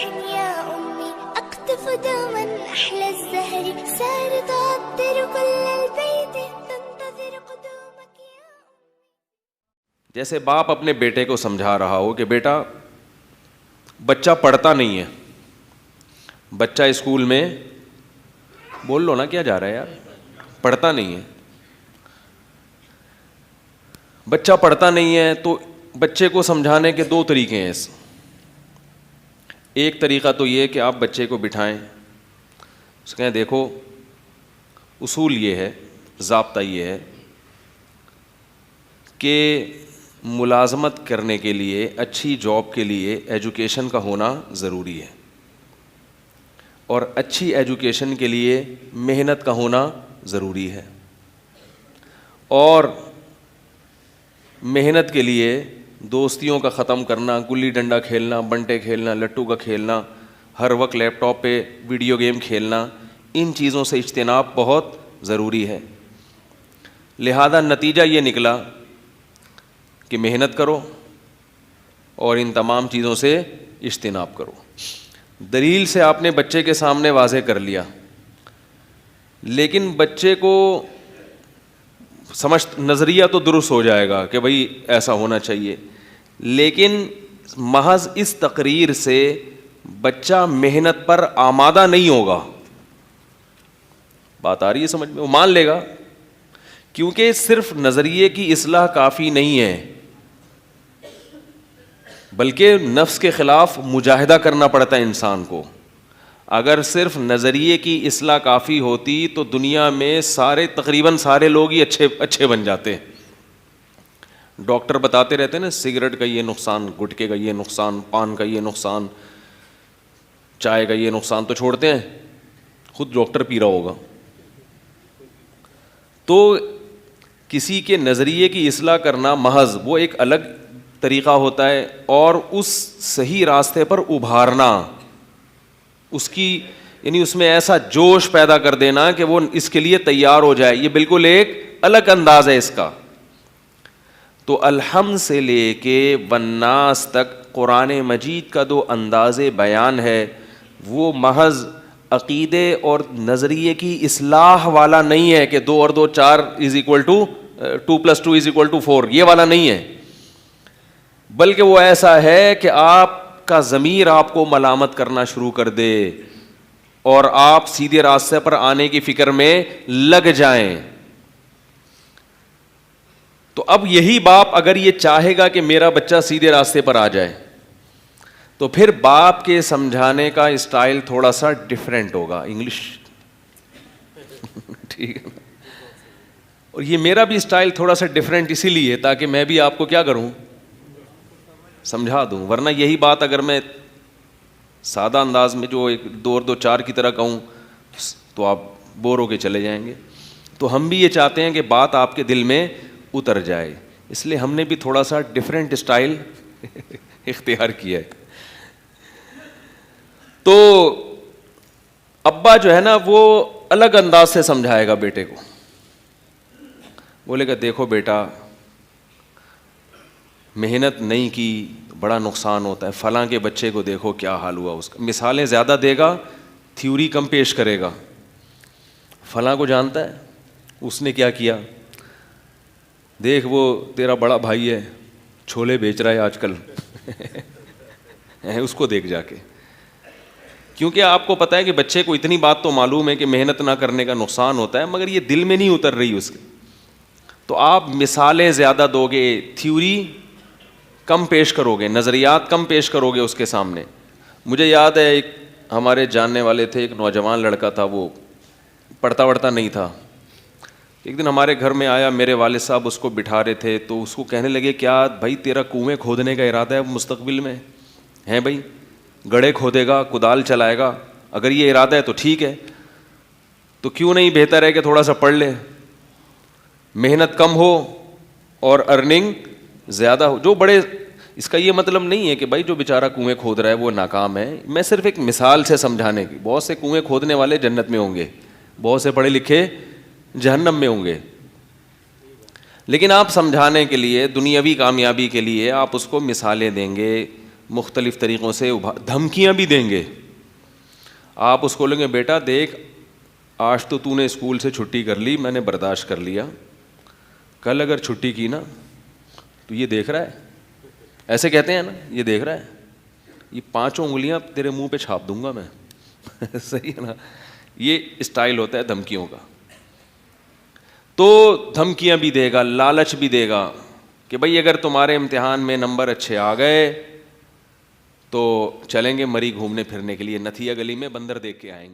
يا أمي أقطف دوما أحلى الزهر سار تعطر كل البيت تنتظر قدومك يا أمي. جیسے باپ اپنے بیٹے کو سمجھا رہا ہو کہ بیٹا بچہ پڑھتا نہیں ہے, بچہ اسکول میں بول لو نا کیا جا رہا ہے یار, پڑھتا نہیں ہے, بچہ پڑھتا نہیں ہے تو بچے کو سمجھانے کے دو طریقے ہیں. ایک طریقہ تو یہ کہ آپ بچے کو بٹھائیں, اس کہیں دیکھو اصول یہ ہے, ضابطہ یہ ہے کہ ملازمت کرنے کے لیے, اچھی جاب کے لیے ایجوکیشن کا ہونا ضروری ہے, اور اچھی ایجوکیشن کے لیے محنت کا ہونا ضروری ہے, اور محنت کے لیے دوستیوں کا ختم کرنا, گلی ڈنڈا کھیلنا, بنٹے کھیلنا, لٹو کا کھیلنا, ہر وقت لیپ ٹاپ پہ ویڈیو گیم کھیلنا, ان چیزوں سے اجتناب بہت ضروری ہے. لہذا نتیجہ یہ نکلا کہ محنت کرو اور ان تمام چیزوں سے اجتناب کرو. دلیل سے آپ نے بچے کے سامنے واضح کر لیا, لیکن بچے کو سمجھ نظریہ تو درست ہو جائے گا کہ بھائی ایسا ہونا چاہیے, لیکن محض اس تقریر سے بچہ محنت پر آمادہ نہیں ہوگا. بات آ رہی ہے سمجھ میں؟ وہ مان لے گا, کیونکہ صرف نظریے کی اصلاح کافی نہیں ہے, بلکہ نفس کے خلاف مجاہدہ کرنا پڑتا ہے انسان کو. اگر صرف نظریے کی اصلاح کافی ہوتی تو دنیا میں تقریباً سارے لوگ ہی اچھے بن جاتے. ڈاکٹر بتاتے رہتے ہیں نا, سگریٹ کا یہ نقصان, گٹکے کا یہ نقصان, پان کا یہ نقصان, چائے کا یہ نقصان, تو چھوڑتے ہیں, خود ڈاکٹر پی رہا ہوگا. تو کسی کے نظریے کی اصلاح کرنا محض وہ ایک الگ طریقہ ہوتا ہے, اور اس صحیح راستے پر ابھارنا, اس کی یعنی اس میں ایسا جوش پیدا کر دینا کہ وہ اس کے لیے تیار ہو جائے, یہ بالکل ایک الگ انداز ہے اس کا. تو الحمد سے لے کے والناس تک قرآن مجید کا جو انداز بیان ہے وہ محض عقیدے اور نظریے کی اصلاح والا نہیں ہے کہ 2 اور 2 4 2 + 2 = 4, یہ والا نہیں ہے, بلکہ وہ ایسا ہے کہ آپ کا ضمیر آپ کو ملامت کرنا شروع کر دے اور آپ سیدھے راستے پر آنے کی فکر میں لگ جائیں. تو اب یہی باپ اگر یہ چاہے گا کہ میرا بچہ سیدھے راستے پر آ جائے, تو پھر باپ کے سمجھانے کا اسٹائل تھوڑا سا ڈیفرنٹ ہوگا. انگلش ٹھیک ہے, اور یہ میرا بھی اسٹائل تھوڑا سا ڈیفرنٹ اسی لیے تاکہ میں بھی آپ کو کیا کروں, سمجھا دوں. ورنہ یہی بات اگر میں سادہ انداز میں جو 2 اور 2 4 کی طرح کہوں تو آپ بور ہو کے چلے جائیں گے. تو ہم بھی یہ چاہتے ہیں کہ بات آپ کے دل میں اتر جائے, اس لیے ہم نے بھی تھوڑا سا ڈیفرنٹ اسٹائل اختیار کیا ہے. تو ابا جو ہے نا وہ الگ انداز سے سمجھائے گا بیٹے کو, بولے گا دیکھو بیٹا محنت نہیں کی بڑا نقصان ہوتا ہے, فلاں کے بچے کو دیکھو کیا حال ہوا اس کا. مثالیں زیادہ دے گا, تھیوری کم پیش کرے گا. فلاں کو جانتا ہے, اس نے کیا کیا, دیکھ وہ تیرا بڑا بھائی ہے, چھولے بیچ رہا ہے آج کل, اس کو دیکھ جا کے. کیونکہ آپ کو پتہ ہے کہ بچے کو اتنی بات تو معلوم ہے کہ محنت نہ کرنے کا نقصان ہوتا ہے, مگر یہ دل میں نہیں اتر رہی اس کے. تو آپ مثالیں زیادہ دو گے, تھیوری کم پیش کرو گے, نظریات کم پیش کرو گے اس کے سامنے. مجھے یاد ہے ایک ہمارے جاننے والے تھے, ایک نوجوان لڑکا تھا, وہ پڑھتا وڑھتا نہیں تھا. ایک دن ہمارے گھر میں آیا, میرے والد صاحب اس کو بٹھا رہے تھے, تو اس کو کہنے لگے کیا بھائی تیرا کنویں کھودنے کا ارادہ ہے مستقبل میں؟ ہیں بھائی, گڑھے کھودے گا, کدال چلائے گا, اگر یہ ارادہ ہے تو ٹھیک ہے, تو کیوں نہیں بہتر ہے کہ تھوڑا سا پڑھ لے, محنت کم ہو اور ارننگ زیادہ ہو. جو بڑے, اس کا یہ مطلب نہیں ہے کہ بھائی جو بیچارہ کنویں کھود رہا ہے وہ ناکام ہے, میں صرف ایک مثال سے سمجھانے کی. بہت سے کنویں کھودنے والے جنت میں ہوں گے, بہت سے پڑھے لکھے جہنم میں ہوں گے, لیکن آپ سمجھانے کے لیے, دنیاوی کامیابی کے لیے آپ اس کو مثالیں دیں گے, مختلف طریقوں سے دھمکیاں بھی دیں گے. آپ اس کو لیں گے بیٹا دیکھ آج تو نے اسکول سے چھٹی کر لی, میں نے برداشت کر لیا, کل اگر چھٹی کی نا تو یہ دیکھ رہا ہے, ایسے کہتے ہیں نا, یہ دیکھ رہا ہے, یہ 5 انگلیاں تیرے منہ پہ چھاپ دوں گا میں. صحیح ہے نا, یہ اسٹائل ہوتا ہے دھمکیوں کا. تو دھمکیاں بھی دے گا, لالچ بھی دے گا کہ بھائی اگر تمہارے امتحان میں نمبر اچھے آ گئے تو چلیں گے مری گھومنے پھرنے کے لیے, نتھیا گلی میں بندر دیکھ کے آئیں گے.